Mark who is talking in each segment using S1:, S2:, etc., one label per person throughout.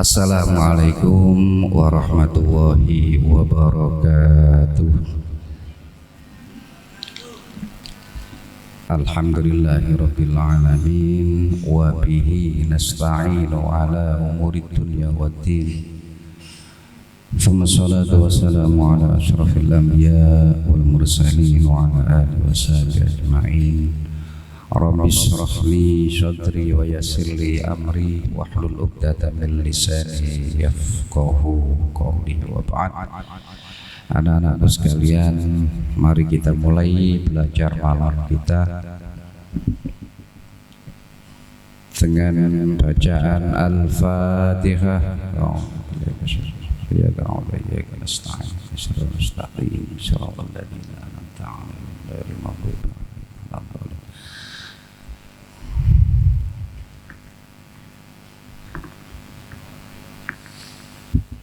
S1: Assalamualaikum warahmatullahi wabarakatuh. Alhamdulillahi rabbil alamin wa bihi nasta'inu ala umuri dunya waddin. Thumma salatu wassalamu ala ashrafil anbiya wal mursalin wa ala alihi wa sahbihi ajma'in. Rabbi shrah li sadri wa yassir li amri wahlul 'uqdatam min lisani yafqahu qawli wa ba'd. Anak-anakku sekalian, mari kita mulai belajar malam kita dengan bacaan Al-Fatihah. Ya Allah, ya nasta'in siratal mustaqim siratal ladzina an'amta 'alaihim ghairil maghdubi 'alaihim.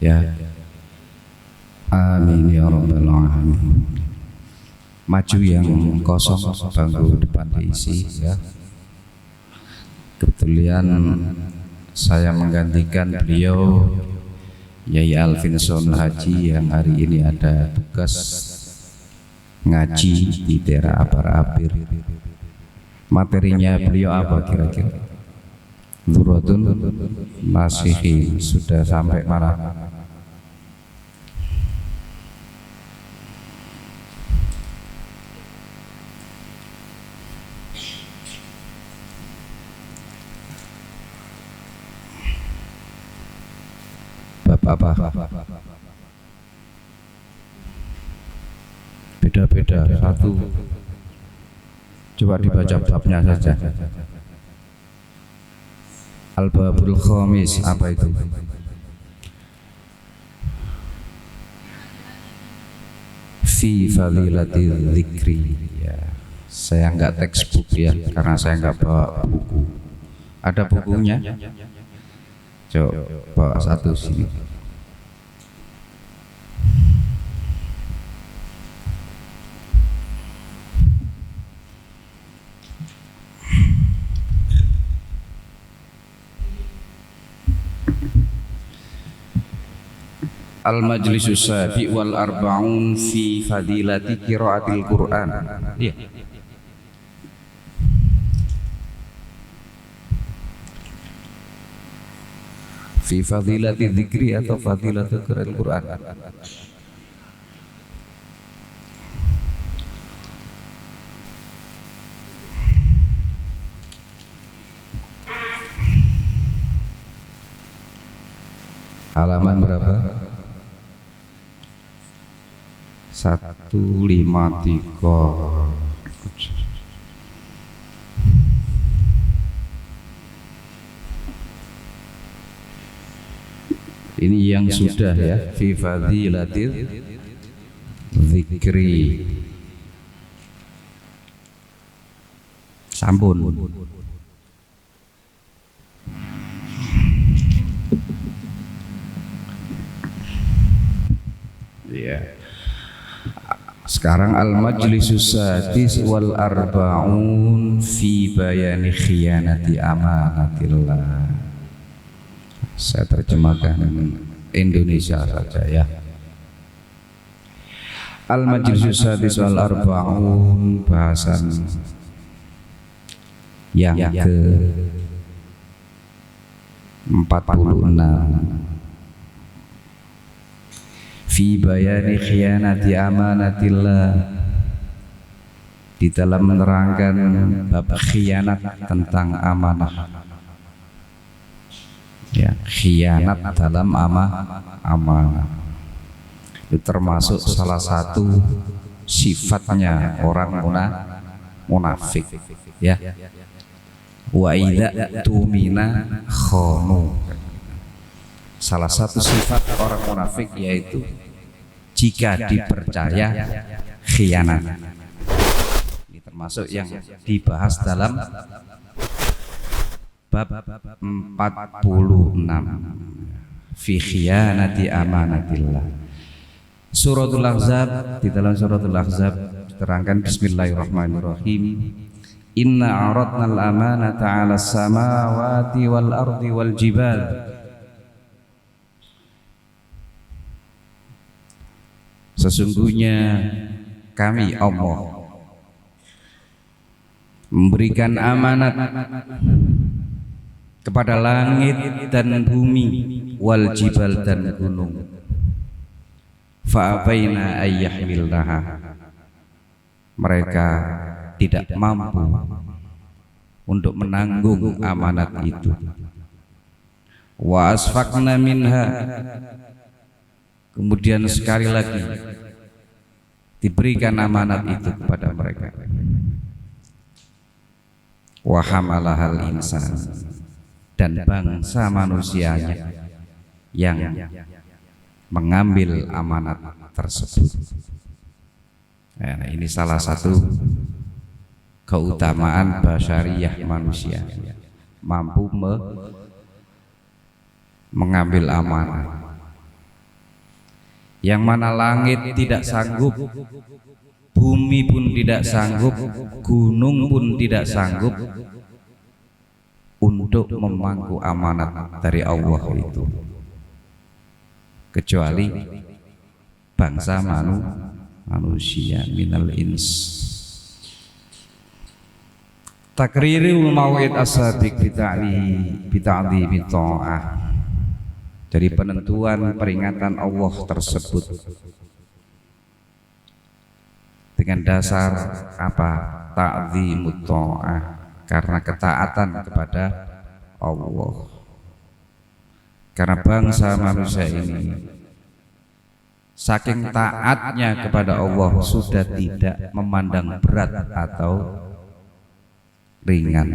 S1: Ya, amin ya rabbal alamin. Maju yang kosong, bangku depan diisi ya. Kebetulan saya menggantikan beliau Yai Alvinson Haji yang hari ini ada tugas ngaji di daerah Abar-Abir. Materinya beliau apa kira-kira? Duratun Nasihin. Sudah sampai mana? Apa? Beda-beda satu. Coba dibaca babnya saja. Al-Babul Khamis, apa itu? Fi fadilatil dzikri. Ya, saya enggak textbook ya, karena saya enggak bawa buku. Ada bukunya? Coba satu sini. Al-Majlisus Sabi wal Arba'un fi fadilati qiraatil Qur'an. Iya. Fi fadilati dzikri atau fadilati qiraatil Qur'an. Halaman berapa? 153. Ini yang sudah ya, fi fadilatil dzikri. Sampun. Ya. Sekarang Al-Majlisus Sadis wal Arba'un fi bayani khiyanati amanatillah. Saya terjemahkan Indonesia saja ya. Al-Majlisus Sadis wal Arba'un, bahasan yang ke 46. Fi bayani khiyanati amanatillah, di dalam menerangkan bab khianat tentang amanah. Ya, khianat dalam amanah itu termasuk salah satu sifatnya orang munafik ya. Wa idza tumina khanu. Salah satu sifat orang munafik yaitu jika dipercaya khianat. Ini termasuk yang dibahas dalam bab 46 fi khiyanati amanatillah. Suratul Ahzab, di dalam Suratul Ahzab diterangkan bismillahirrahmanirrahim. Inna aradnal amanata 'alas samawati wal ardi wal jibal sesungguhnya kami Allah memberikan amanat kepada langit dan bumi, wal jibal dan gunung. Fa'abaina ayyahmilnaha, mereka tidak mampu untuk menanggung amanat itu. Wa asfaqna minha, kemudian sekali lagi diberikan amanat itu kepada mereka. Wa hamalahal insan, dan bangsa manusianya yang mengambil amanat tersebut. Nah, ini salah satu keutamaan basyariyah manusia, mampu mengambil amanat. Yang mana langit tidak sanggup, bumi pun tidak sanggup, gunung pun tidak sanggup untuk memangku amanat dari Allah itu, kecuali bangsa manusia minal ins. Takrirul mau'id as-sadiq bita'dhimi ta'ah, dari penentuan peringatan Allah tersebut dengan dasar apa? Ta'dhimut ta'ah, karena ketaatan kepada Allah. Karena bangsa manusia ini saking taatnya kepada Allah sudah tidak memandang berat atau ringan,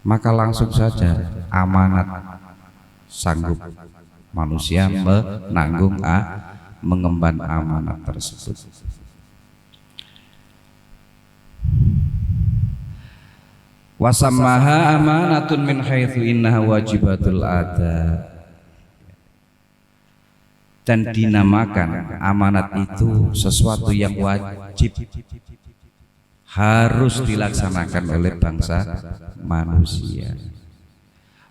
S1: maka langsung saja amanat sanggup manusia menanggung mengemban amanat tersebut. Wasammaha amanatun min haitsu innaha wajibatul ada, dan dinamakan amanat itu sesuatu yang wajib, harus dilaksanakan oleh bangsa manusia.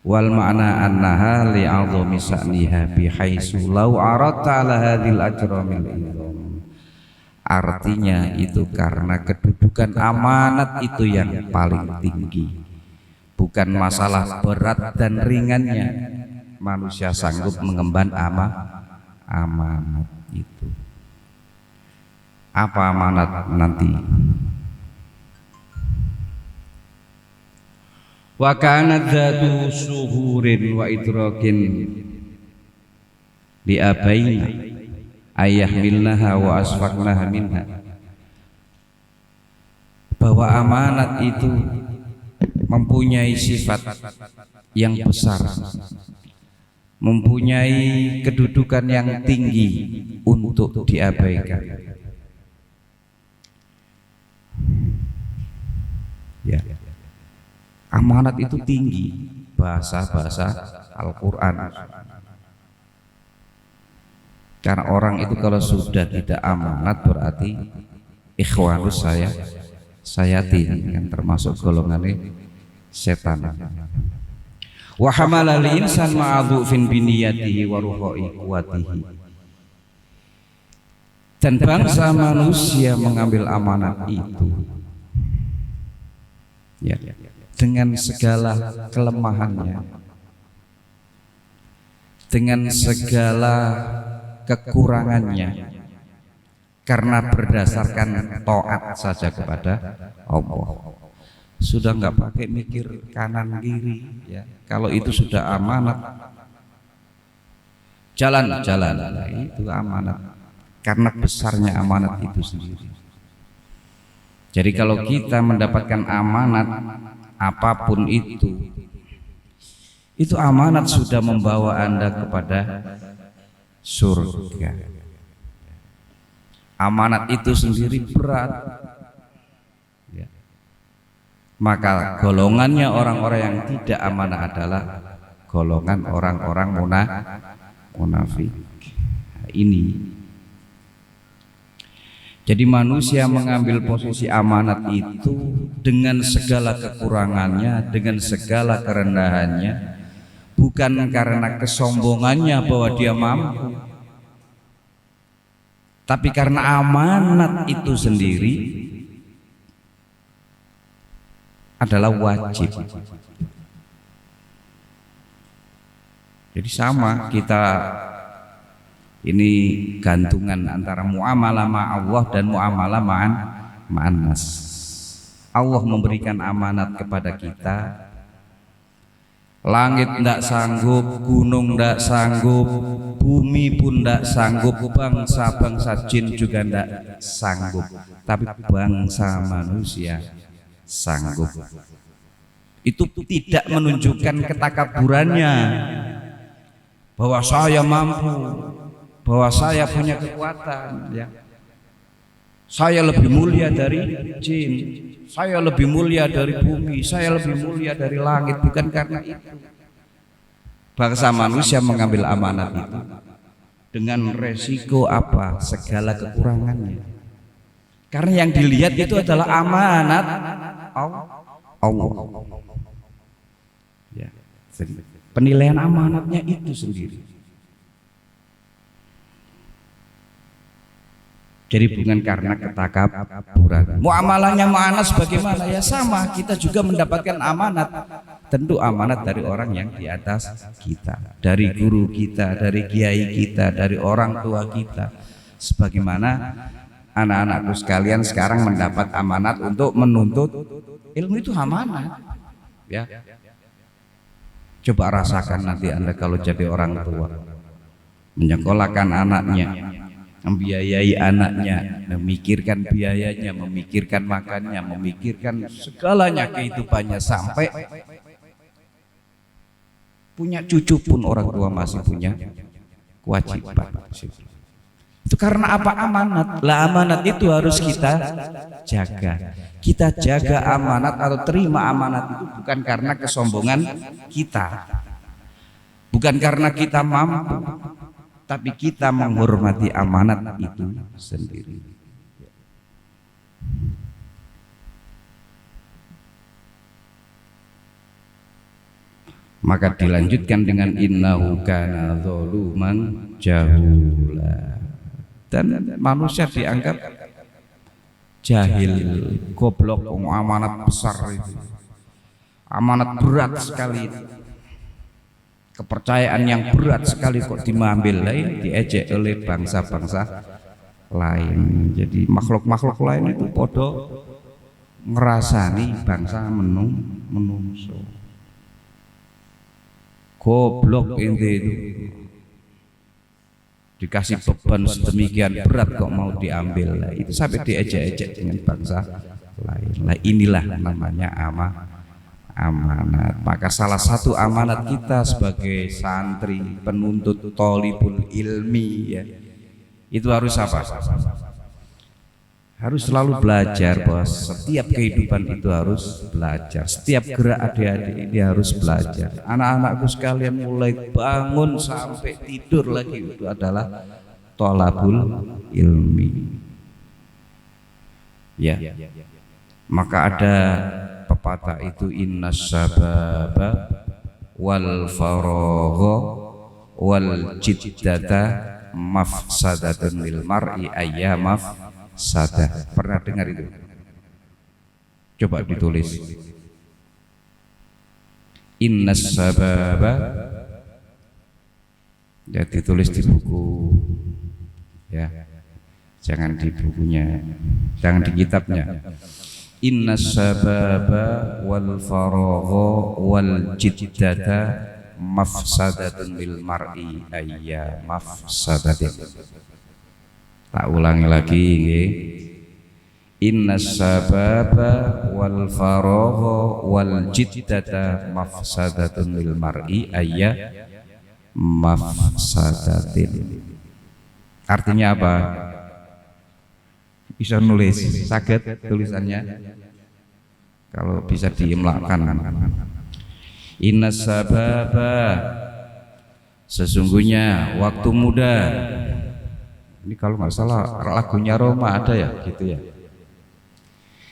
S1: Wal ma'na annaha li'azami sa'niha bihaitsu law aradta ala hadhil ajramil idham, artinya itu karena kedudukan amanat itu yang paling tinggi, bukan masalah berat dan ringannya manusia sanggup mengemban amanat itu. Apa amanat nanti? Wa kanat dzatu suhurin wa idrakin li abaina ayyahmilnaha wa asfaqnaha minha, bahwa amanat itu mempunyai sifat yang besar, mempunyai kedudukan yang tinggi untuk diabaikan. Ya, amanat itu tinggi, bahasa Al-Quran. Karena orang itu kalau sudah tidak amanat berarti ikhwanus sayatin, yang termasuk golongan setan. Wa hamalal insan ma'adhufin biniyatihi wa ruhai quwatihi, dan bangsa manusia mengambil amanat itu ya, dengan segala kelemahannya, dengan segala kekurangannya, karena berdasarkan taat saja kepada Allah. Sudah nggak pakai mikir kanan kiri ya. Kalau itu sudah amanat, jalan, nah, itu amanat, karena besarnya amanat itu sendiri. Jadi kalau kita mendapatkan amanat apapun itu amanat sudah membawa Anda kepada surga. Amanat itu sendiri berat ya. Maka golongannya orang-orang yang tidak amanah adalah golongan orang-orang munafik. Ini jadi manusia mengambil posisi amanat itu dengan segala kekurangannya, dengan segala kerendahannya, bukan karena kesombongannya bahwa dia mampu, Tapi karena amanat itu sendiri adalah wajib. Jadi sama, kita ini gantungan antara muamalah ma Allah dan muamalah ma'an nas. Allah memberikan amanat kepada kita. Langit tidak sanggup, gunung tidak sanggup, bumi pun tidak sanggup, bangsa-bangsa jin juga tidak sanggup, tapi bangsa manusia sanggup. Itu tidak menunjukkan ketakaburannya, bahwa saya mampu, bahwa saya punya kekuatan, ya. Saya lebih mulia dari jin, saya lebih mulia dari bumi, saya lebih mulia dari langit. Bukan karena itu. Bangsa manusia mengambil amanat itu dengan resiko apa? Segala kekurangannya. Karena yang dilihat itu adalah amanat Allah. Ya, penilaian amanatnya itu sendiri. Jadi bukan karena ketakaburan. Muamalahnya ma'anas bagaimana? Ya sama, kita juga mendapatkan amanat. Tentu amanat dari orang yang di atas kita, dari guru kita, dari kiai kita, dari orang tua kita. Sebagaimana anak-anakku sekalian sekarang mendapat amanat untuk menuntut ilmu, itu amanat. Ya. Coba rasakan nanti Anda kalau jadi orang tua, menyekolahkan anaknya, membiayai anaknya, memikirkan biayanya, memikirkan makannya, memikirkan segalanya kehidupannya, sampai punya cucu pun orang tua masih punya kewajiban. Itu karena apa? Amanat. Lah amanat itu harus kita jaga. Kita jaga amanat atau terima amanat itu bukan karena kesombongan kita, bukan karena kita mampu, tapi kita menghormati amanat itu sendiri. Maka dilanjutkan dengan innahu kana zaluman jahula. Dan manusia dianggap jahil, goblok, amanat besar itu. Amanat berat sekali itu. Kepercayaan yang berat sekali kok diambil lain, diejek oleh bangsa-bangsa lain. Jadi makhluk-makhluk lain itu podo ngerasani bangsa menungso. Goblok inti itu, dikasih beban sedemikian berat kok mau diambil lah. Itu sampai diejek-ejek dengan bangsa lain. Lah inilah namanya amanat. Maka salah satu amanat kita sebagai santri, penuntut thalibul ilmi, ya, itu harus apa? Harus selalu belajar, bahwa setiap kehidupan itu harus belajar. Setiap gerak adik-adik ini harus belajar. Anak-anakku sekalian mulai bangun sampai tidur lagi itu adalah thalabul ilmi. Ya. Maka ada pepatah itu, innas sababa wal faragha wal jiddata mafsadatun lil mar'i ayyamaf sada. Pernah dengar itu? Coba ditulis. Innas sababa, ya, ditulis di buku, ya, jangan di bukunya, jangan di kitabnya. Innas sababa wal faragha wal jiddata mafsadatun lil mar'i ayya mafsadatin. Tak ulangi lagi, nggih. Innas sababa wal faragha wal jiddata mafsadatun lil mar'i ayya mafsadatin. Artinya apa? Bisa nulis, sakit tulisannya kalau bisa diimlakan. Innas sababa, sesungguhnya waktu muda. Ini kalau nggak salah lagunya Roma ada ya, gitu ya.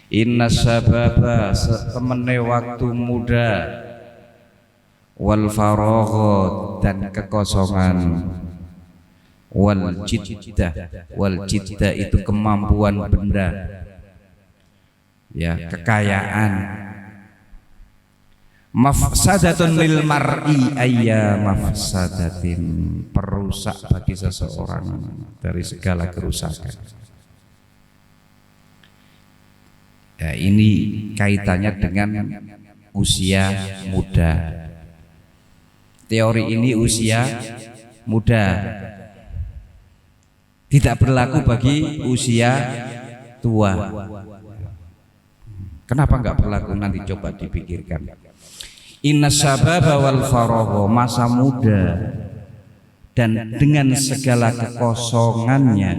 S1: Innas sababa, setemene waktu muda, wal faragha, dan kekosongan, wal jiddah itu kemampuan benda, ya, kekayaan. Mafsadatun lil mar'i ayya mafsadatin, perusak bagi seseorang dari segala kerusakan. Ya, ini kaitannya dengan usia muda. Teori ini usia muda, tidak berlaku bagi usia tua. Kenapa enggak berlaku? Nanti coba dipikirkan. Inna syababa wal faragha, masa muda dan dengan segala kekosongannya,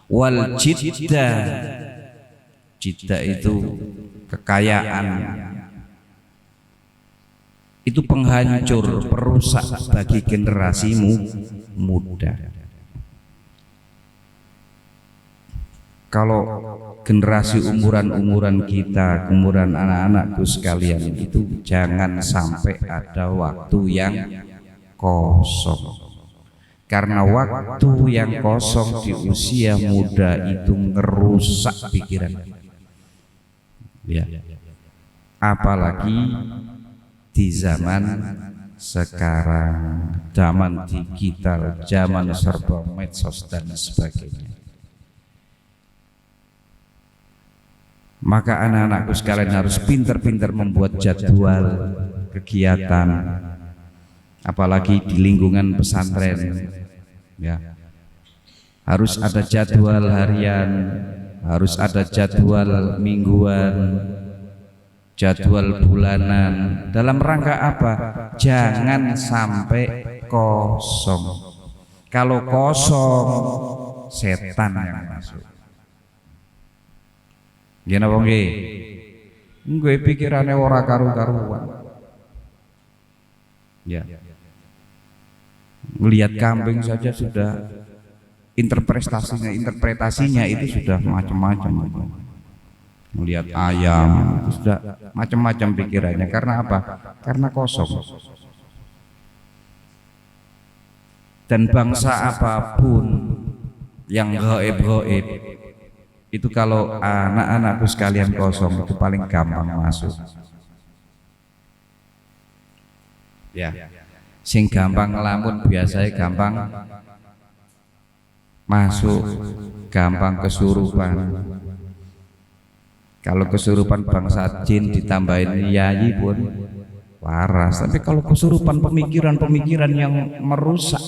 S1: wal jiddah, jiddah itu kekayaan, itu penghancur, perusak bagi generasimu muda. Kalau generasi umuran kita, umuran anak-anakku sekalian, itu jangan sampai ada waktu yang kosong. Karena waktu yang kosong di usia muda itu ngerusak pikiran. Ya. Apalagi di zaman sekarang, zaman digital, zaman serba medsos dan sebagainya. Maka anak-anakku sekalian harus pintar-pintar membuat jadwal kegiatan, apalagi di lingkungan pesantren, ya. Harus ada jadwal harian, harus ada jadwal mingguan, jadwal bulanan. Dalam rangka apa? Jangan sampai kosong. Kalau kosong, setan yang masuk. Gimana bang? Gue pikirannya ora karu-karuan. Ya. Melihat kambing saja sudah interpretasinya itu sudah macam-macam. Melihat ayam itu sudah macam-macam pikirannya. Karena apa? Karena kosong. Dan bangsa apapun yang gaib-gaib itu kalau anak-anakku sekalian kosong itu paling gampang masuk. Ya, sing gampang ngelamun biasanya gampang masuk, gampang kesurupan. Kalau kesurupan bangsa jin ditambahin yai pun waras. Tapi kalau kesurupan pemikiran-pemikiran yang merusak,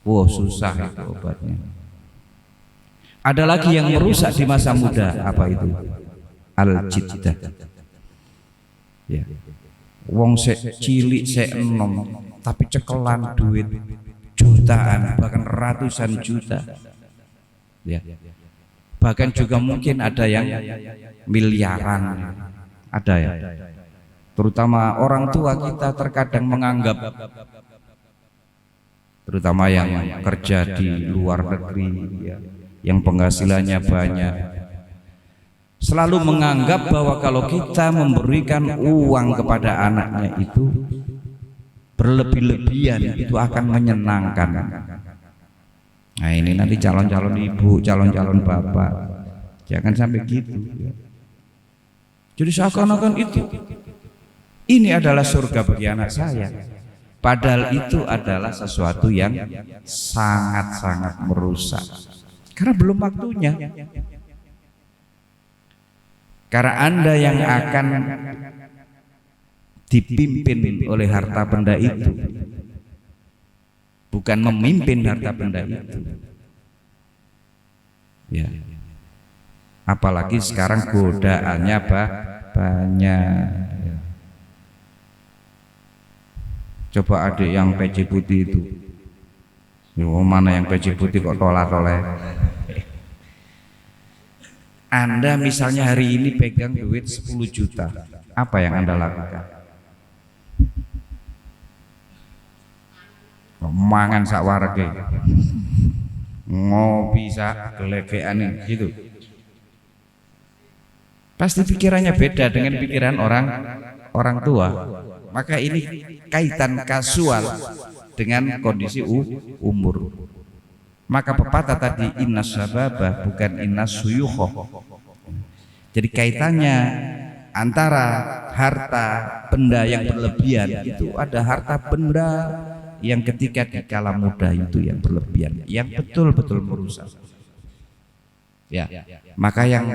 S1: wah susah itu obatnya. Ada lagi yang merusak di masa muda, apa itu? Al-jiddah. Ya. Wong sek cilik sek enom tapi cekelan duit jutaan bahkan ratusan juta. Ya. Bahkan juga mungkin ada yang miliaran. Ada ya. Terutama orang tua kita terkadang menganggap, terutama yang kerja di luar negeri, ya, yang penghasilannya banyak, selalu menganggap bahwa kalau kita memberikan uang kepada anaknya itu berlebih-lebihan, itu akan menyenangkan. Nah ini nanti calon-calon ibu, calon-calon bapak, jangan sampai gitu. Jadi seakan-akan ini adalah surga bagi anak saya, padahal itu adalah sesuatu yang sangat-sangat merusak. Karena belum waktunya. Karena Anda yang akan dipimpin oleh harta benda itu, bukan memimpin harta benda itu. Ya. Apalagi sekarang godaannya banyak. Ya. Coba adik yang peci putih itu. Mana yang peci putih kok tolak-tolak. Anda misalnya hari ini pegang duit 10 juta, apa yang Anda lakukan? Mangan sak warege, ngopi sak gelegeane gitu. Pasti pikirannya beda dengan pikiran orang tua. Maka ini kaitan kasual dengan kondisi umur. Maka pepatah tadi innas syababa bukan innas suyukha. Jadi kaitannya antara harta benda yang berlebihan itu ada harta benda yang ketika di kala muda itu yang berlebihan, yang betul-betul merusak. Ya, maka yang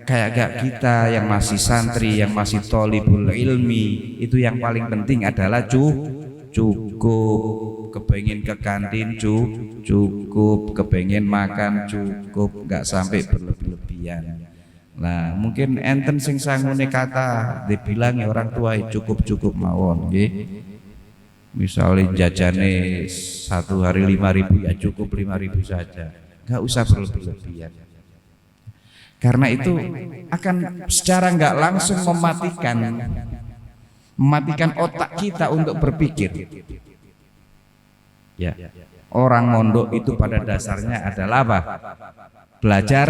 S1: kayak kita yang masih santri, yang masih tholibul ilmi, itu yang paling penting adalah cukup, kepengen ke kantin cukup, kepengen makan cukup, nggak sampai berlebihan. Nah, mungkin enten sing sangune kata dibilang ya orang tua cukup mawon nggih. Misalnya jajane satu hari 5.000 ya cukup 5.000 saja, nggak usah berlebihan. Karena itu akan secara nggak langsung mematikan otak kita untuk berpikir. Ya, orang mondok itu pada dasarnya adalah apa? Belajar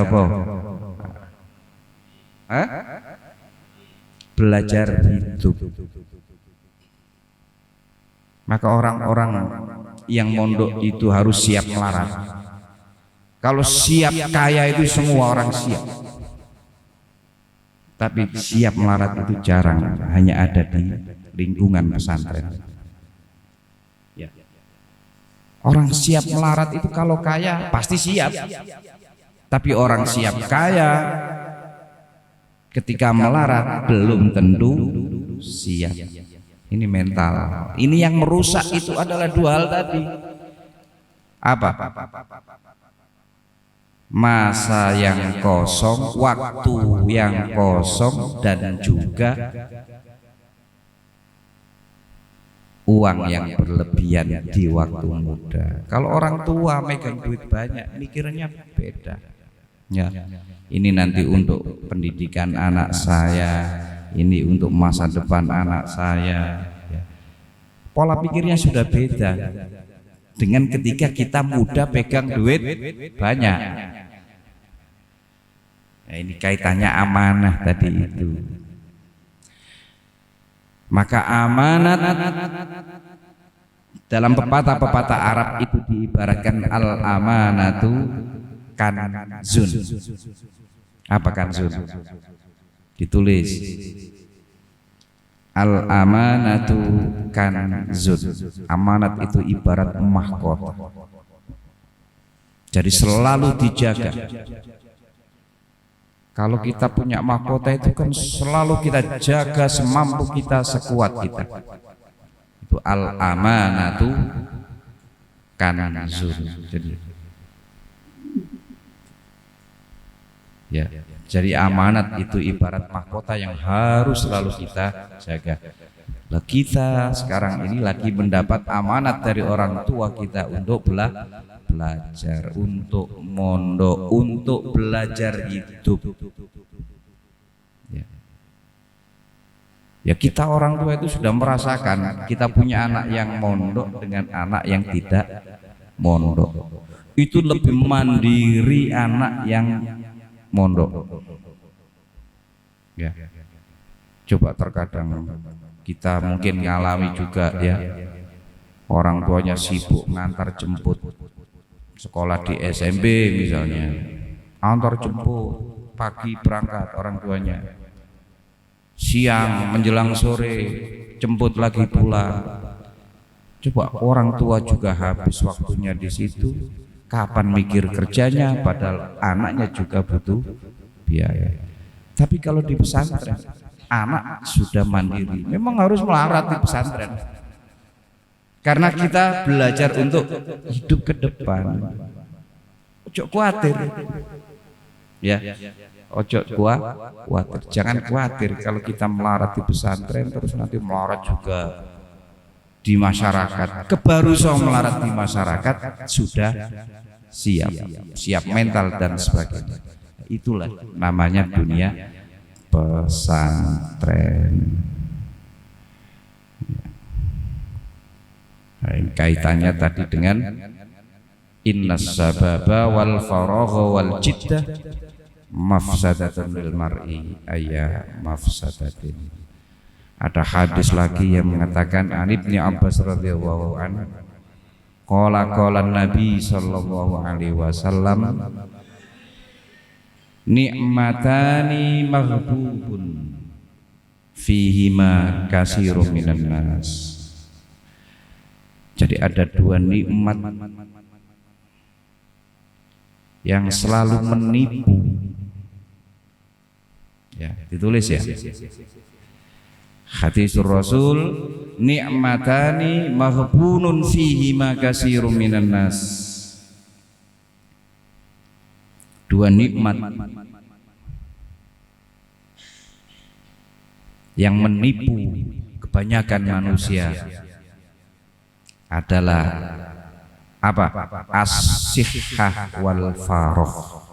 S1: apa? Belajar hidup. Maka orang-orang yang mondok itu harus siap melarat. Kalau siap kaya itu semua orang siap, tapi siap melarat itu jarang, hanya ada di lingkungan pesantren. Ya. Orang siap melarat itu kalau kaya pasti siap, tapi orang siap kaya ketika melarat belum tentu siap. Ini mental. Ini yang merusak itu adalah dua hal tadi. Apa? Masa yang kosong, waktu yang kosong, dan juga uang yang berlebihan di waktu muda. Kalau orang tua megang duit banyak, mikirnya beda. Ya, ini nanti untuk pendidikan anak saya, ini untuk masa depan anak saya. Pola pikirnya sudah beda dengan ketika kita muda pegang duit banyak. Nah, ini kaitannya amanah tadi itu. Maka amanat dalam pepatah Arab itu diibaratkan al-amanatu kanzun. Apa kanzun? Ditulis al-amanatu kanzun. Amanat itu ibarat mahkota. Jadi selalu dijaga. Kalau kita punya mahkota itu kan selalu kita jaga semampu kita, sekuat kita. Itu al-amanatu kanzun. Jadi amanat itu ibarat mahkota yang harus selalu kita jaga. Nah, kita sekarang ini lagi mendapat amanat dari orang tua kita untuk belajar, untuk mondok, untuk belajar hidup. Ya, kita orang tua itu sudah merasakan kita punya anak yang mondok dengan anak yang tidak mondok. Itu lebih mandiri anak yang mondok. Ya. Coba terkadang kita mungkin ngalami juga ya, orang tuanya sibuk ngantar jemput, sekolah di SMP misalnya, antar jemput, pagi berangkat orang tuanya, siang menjelang sore jemput lagi pulang. Coba orang tua juga habis waktunya di situ, kapan mikir kerjanya, padahal anaknya juga butuh biaya. Tapi kalau di pesantren anak sudah mandiri, memang harus melarat di pesantren. Karena kita belajar untuk hidup ke depan. Ojo khawatir. Ya. Ojo khawatir. Jangan khawatir kalau kita melarat di pesantren terus nanti melarat juga di masyarakat. Kebarusan melarat di masyarakat sudah siap mental dan sebagainya. Itulah namanya dunia pesantren. Nah, kaitannya tadi dengan innas sababa wal faragha wal jiddah mafsadatun lil mar'i ayya mafsadatin. Ada hadis lagi yang mengatakan an Ibnu Abbas radhiyallahu anhu qala Nabi sallallahu alaihi wasallam ni'matani maghbubun fihima katsirun minan nas. Jadi ada dua nikmat yang selalu menipu. Ya, ditulis ya. Hadis Rasul ni'matani maghbunun fihi ma katsirun minan nas. Dua nikmat yang menipu kebanyakan manusia adalah apa? As-sihhah wal faragh.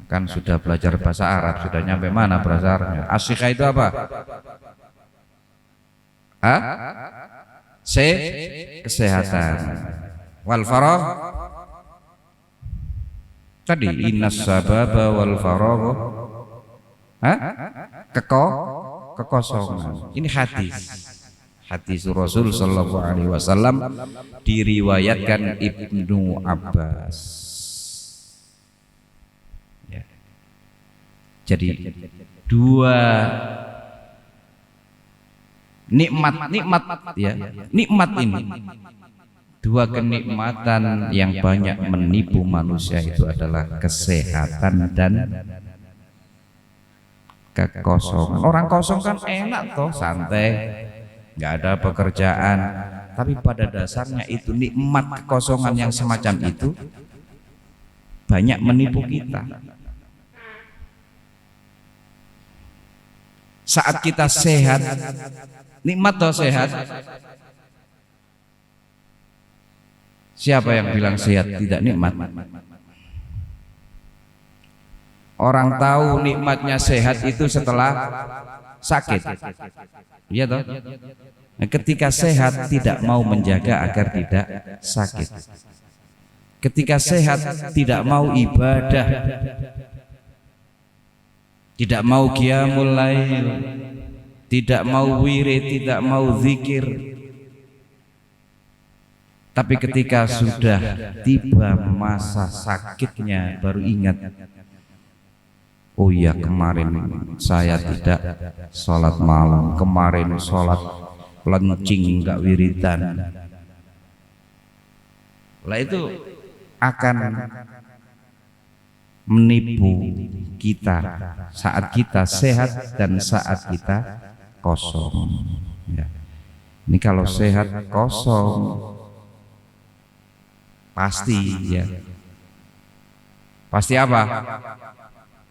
S1: Kan sudah belajar bahasa Arab, sudah nyampe mana bahasa Arabnya? As-sihhah itu apa? Kesehatan. Wal faragh tadi innas sababa wal faragh kekosongan. Ini hadis Rasul sallallahu alaihi wasallam diriwayatkan Ibnu Abbas. Ya. Jadi dua nikmat ya, nikmat ini dua kenikmatan yang banyak menipu manusia itu adalah kesehatan dan kekosongan. Orang kosong kan enak toh, santai, nggak ada pekerjaan, tapi pada dasarnya itu nikmat kekosongan yang semacam itu banyak menipu kita. Saat kita sehat, nikmat toh sehat. Siapa yang bilang sehat tidak nikmat? Orang tahu nikmatnya sehat itu setelah sakit. Iya toh? Nah, ketika sehat tidak mau menjaga agar tidak sakit. Ketika sehat tidak mau ibadah, tidak mau qiyamul lail, tidak mau wirid, tidak mau zikir. Tapi ketika sudah tiba masa sakitnya baru ingat, oh iya kemarin saya tidak sholat malam, kemarin sholat lencing enggak wiridan. Lah itu akan menipu kita saat kita sehat dan saat kita kosong. Ya. Ini kalau sehat kosong pasti ya. Pasti apa?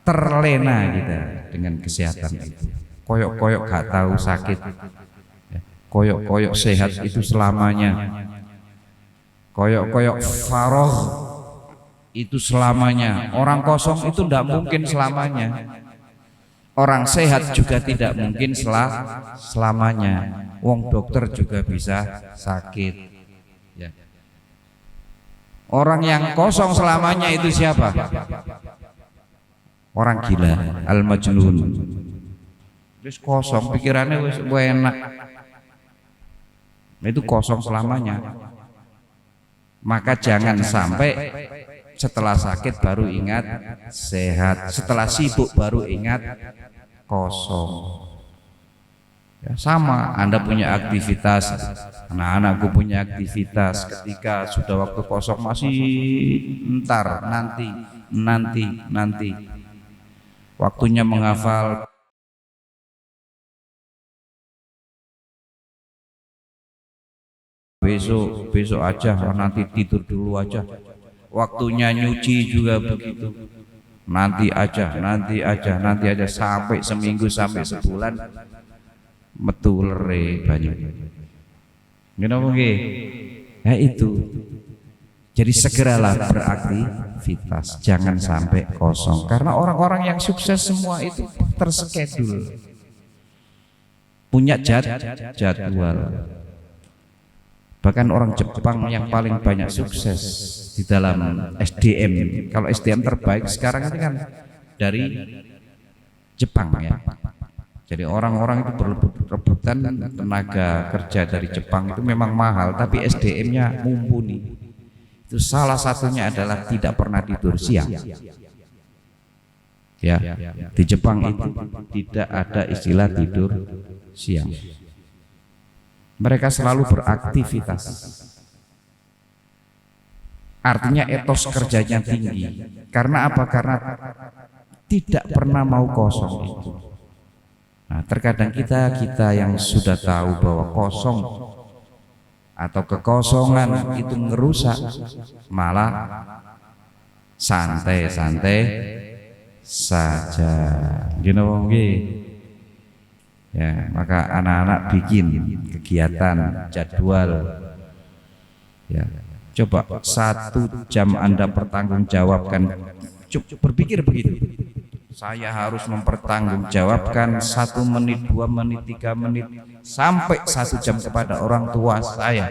S1: Terlena kita dengan kesehatan itu. Koyok-koyok gak tahu sakit. Koyok-koyok sehat itu selamanya. Koyok-koyok faragh itu selamanya. Orang kosong itu tidak mungkin selamanya. Orang sehat juga tidak mungkin selamanya. Wong dokter juga bisa sakit. Ya. Orang yang kosong selamanya itu siapa? Orang gila, al-majnun. Wis kosong pikirannya wis enak. Itu kosong selamanya. Maka jangan sampai setelah sakit baru ingat sehat, setelah sibuk baru ingat kosong. Ya, sama, Anda punya aktivitas, anak-anakku punya aktivitas, ketika sudah waktu kosong masih ntar, nanti. Waktunya menghafal besok aja, nanti tidur dulu aja. Waktunya nyuci juga begitu. Nanti aja sampai seminggu sampai sebulan metu lere banyak. Kenapa nggih? Ya itu. Jadi segeralah beraktivitas, jangan sampai kosong. Karena orang-orang yang sukses semua itu terskedul, punya jadwal. Bahkan orang Jepang yang paling banyak sukses di dalam SDM, kalau SDM terbaik sekarang itu kan dari Jepang ya. Jadi orang-orang itu berebut-rebutan tenaga kerja dari Jepang itu memang mahal, tapi SDM-nya mumpuni. Itu salah satunya adalah tidak pernah tidur siang. Ya, di Jepang itu tidak ada istilah tidur siang. Mereka selalu beraktivitas. Artinya etos kerjanya tinggi. Karena apa? Karena tidak pernah mau kosong itu. Nah, terkadang kita yang sudah tahu bahwa kosong atau kekosongan itu merusak, malah santai-santai saja. Ya, maka anak-anak bikin kegiatan jadwal. Ya, coba 1 jam Anda pertanggungjawabkan. Berpikir begitu. Saya harus mempertanggungjawabkan 1 menit, 2 menit, 3 menit sampai 1 jam kepada orang tua saya.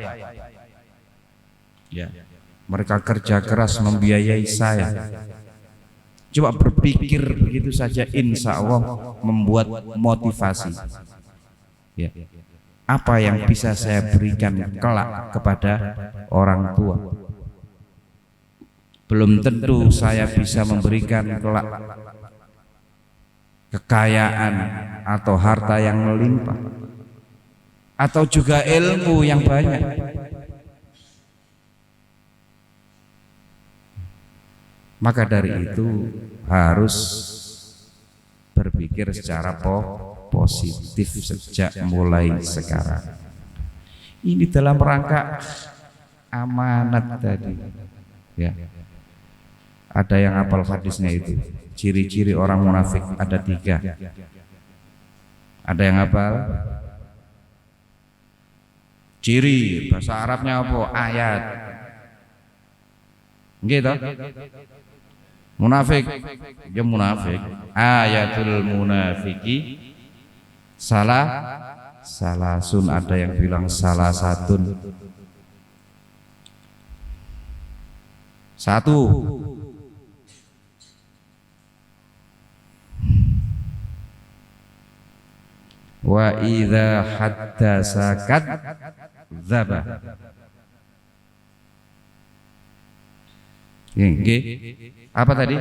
S1: Ya, mereka kerja keras membiayai saya. Coba berpikir begitu saja, insya Allah membuat motivasi. Ya. Apa yang bisa saya berikan kelak kepada orang tua? Belum tentu saya bisa memberikan kelak kekayaan atau harta yang melimpah, atau juga ilmu yang banyak. Maka dari itu harus berpikir secara positif sejak mulai sekarang. Ini dalam rangka amanat tadi. Ya. Ada yang hafal hadisnya itu. Ciri-ciri orang munafik ada 3. Ada yang hafal? Ciri bahasa Arabnya apa? Ayat. Gitu. Munafik, dia munafik. Ayatul munafiki salasun, ada yang bilang salah satun. 1. Wa idza haddasa kadzdzaba. Apa tadi?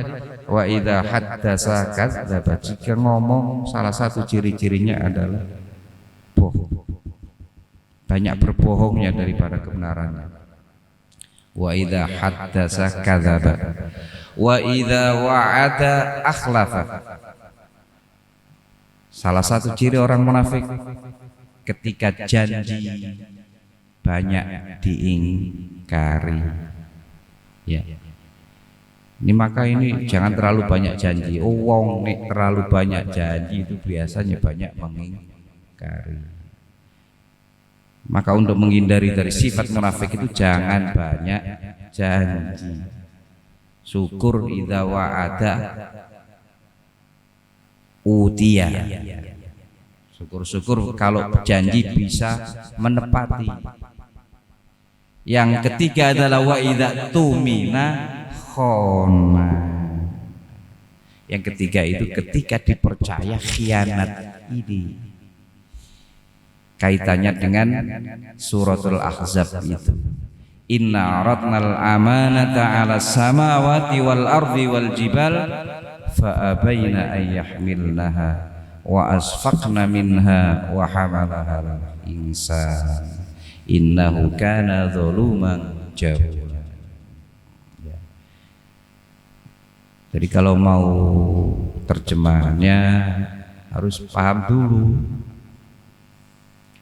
S1: Wa idza haddasa kadzdzaba. Jika ngomong, salah satu ciri-cirinya adalah bohong. Banyak berbohongnya daripada kebenarannya. Wa idza haddasa kadzdzaba. Wa idza wa'ada akhlafa. Salah satu ciri orang munafik, ketika janji banyak diingkari. Ya. Ini maka ini jangan terlalu banyak janji. Wong nek terlalu banyak janji itu biasanya banyak mengingkari. Maka untuk menghindari dari sifat munafik itu jangan banyak janji. Syukur idza wa'ada utia. Syukur-syukur kalau janji bisa menepati. Yang ketiga adalah wa idza tumina khona. Yang ketiga itu ketika dipercaya khianat. Ini kaitannya dengan suratul Ahzab itu. Inna aradnal amanata 'ala samawati wal ardi wal jibal fa'abaina an yahmilnaha wa asfaqna minha wa hamalaha al-insan innahu kana zaluman jahula. Jadi kalau mau terjemahannya harus paham dulu,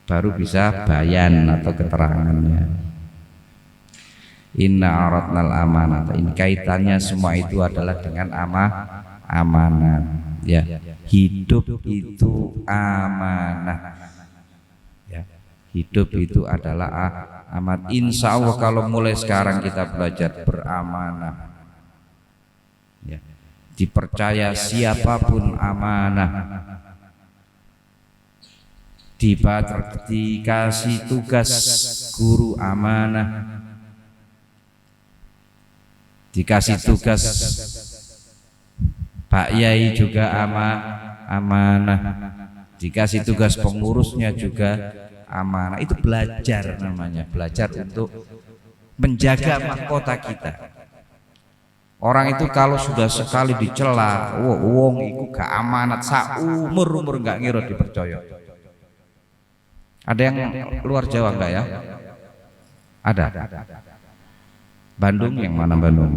S1: baru bisa bayan atau keterangannya. Inna aradnal amanah. Ini kaitannya semua itu adalah dengan amanah. Ya, hidup itu amanah. Ya, hidup itu adalah amanah. Insya Allah kalau mulai sekarang kita belajar beramanah. Ya, dipercaya siapapun amanah. Dikasih tugas guru amanah. Dikasih tugas Pak Yai juga amanah, dikasih tugas pengurusnya juga amanah. Itu belajar namanya, belajar untuk menjaga mahkota kita. Orang itu kalau sudah sekali dicela, wong iku gak amanat, saumur-umur gak ngira dipercaya. Ada yang luar Jawa enggak ya? Ada. Bandung, yang mana Bandung?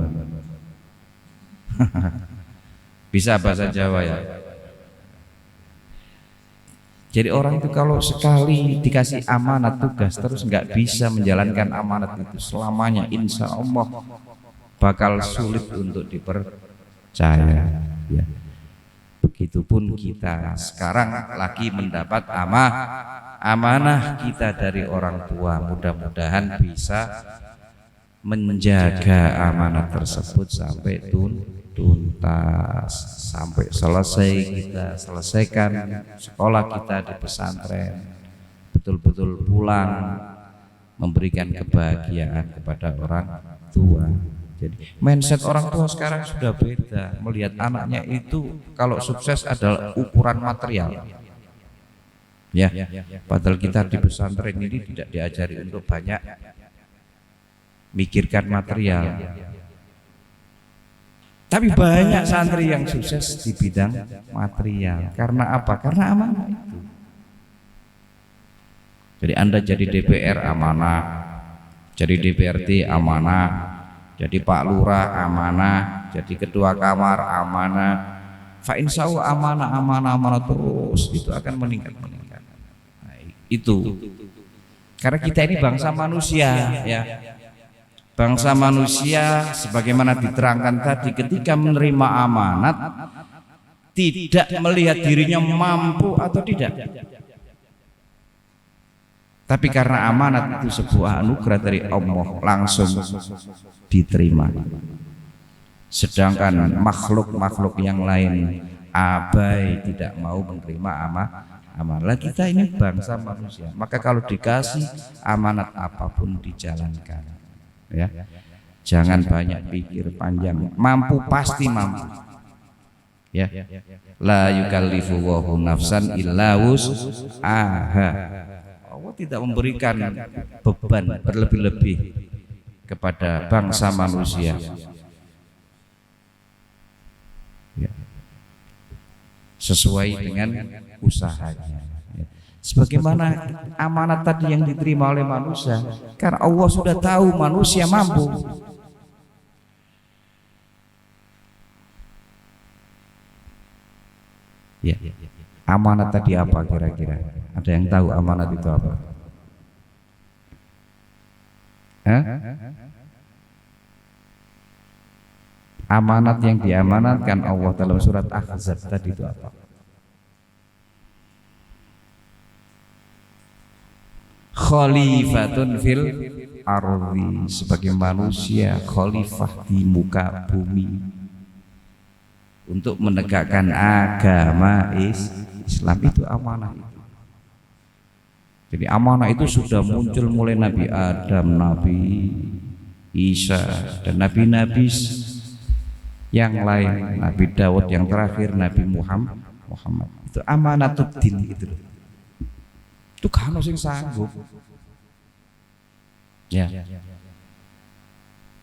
S1: Bisa bahasa Jawa ya. Jadi orang itu kalau sekali dikasih amanat tugas terus nggak bisa menjalankan amanat itu selamanya, insya Allah bakal sulit untuk dipercaya. Ya. Begitupun kita sekarang lagi mendapat amanah kita dari orang tua. Mudah-mudahan bisa menjaga amanat tersebut sampai tuntas, sampai selesai. Kita selesaikan sekolah kita di pesantren, betul-betul pulang memberikan kebahagiaan kepada orang tua. Jadi mindset orang tua sekarang sudah beda, melihat anaknya itu kalau sukses adalah ukuran material. Ya, padahal kita di pesantren ini tidak diajari untuk banyak mikirkan material. Tapi banyak santri yang sukses di bidang material. Karena apa? Karena amanah itu. Jadi Anda jadi DPR amanah, jadi DPRD amanah, jadi Pak Lurah amanah, jadi Ketua Kamar amanah. Fa insya Allah amanah terus itu akan meningkat. Nah, itu. Karena kita ini bangsa manusia, ya. Bangsa manusia sebagaimana diterangkan tadi, ketika menerima amanat tidak melihat dirinya mampu atau tidak, tapi karena amanat itu sebuah anugerah dari Allah langsung diterima. Sedangkan makhluk-makhluk yang lain abai, tidak mau menerima amanat. Kita ini bangsa manusia, maka kalau dikasih amanat apapun dijalankan. Ya, jangan banyak pikir panjang. Mampu pasti mampu. Ya, la yukallifu Allahu nafsan illa wus'aha. Allah tidak memberikan beban berlebih-lebih kepada bangsa manusia. Ya, sesuai dengan usahanya. Sebagaimana amanat tadi yang diterima oleh manusia, karena Allah sudah tahu manusia mampu. Ya, amanat tadi apa kira-kira? Ada yang tahu amanat itu apa? Hah? Amanat yang diamanatkan Allah dalam surat Ahzab tadi itu apa? Khalifatun fil ardi, sebagai manusia khalifah di muka bumi untuk menegakkan agama Islam. Itu amanah itu. Jadi amanah itu sudah muncul mulai Nabi Adam, Nabi Isa dan nabi-nabi yang lain, Nabi Daud yang terakhir, Nabi Muhammad. Itu amanatuddin itu. Itu kan sing sanggup. Ya.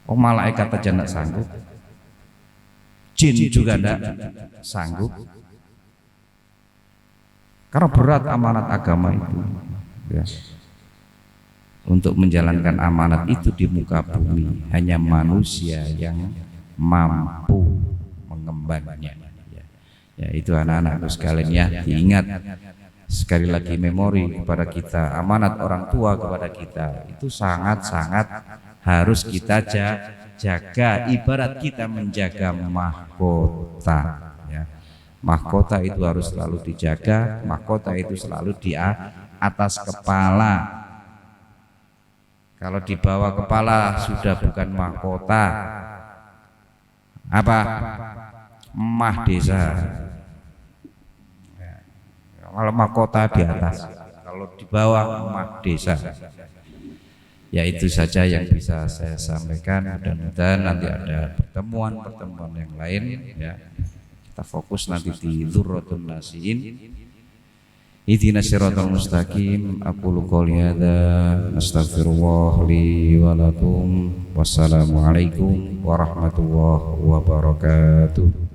S1: Oh, malaikat aja enggak sanggup. Jin juga enggak sanggup. Karena berat amanat agama itu. Ya. Untuk menjalankan amanat itu di muka bumi hanya manusia yang mampu mengembannya. Ya, itu anak-anakku sekalian ya, diingat. Sekali lagi memori kepada kita, amanat orang tua kepada kita itu sangat-sangat harus kita jaga. Ibarat kita menjaga mahkota, ya. Mahkota itu harus selalu dijaga. Mahkota itu selalu di atas kepala. Kalau di bawah kepala sudah bukan mahkota, apa? Mah desa. Kalau mahkota di atas, kalau di bawah mah desa. Ya, itu saja yang bisa saya sampaikan. Mudah-mudahan nanti ada pertemuan yang lain, ya. Kita fokus nanti di Dzurratun Nasiin Ihdinas siratal mustaqim. Aqulu qouli hadza astaghfirullah li wa lakum. Wassalamualaikum warahmatullahi wabarakatuh.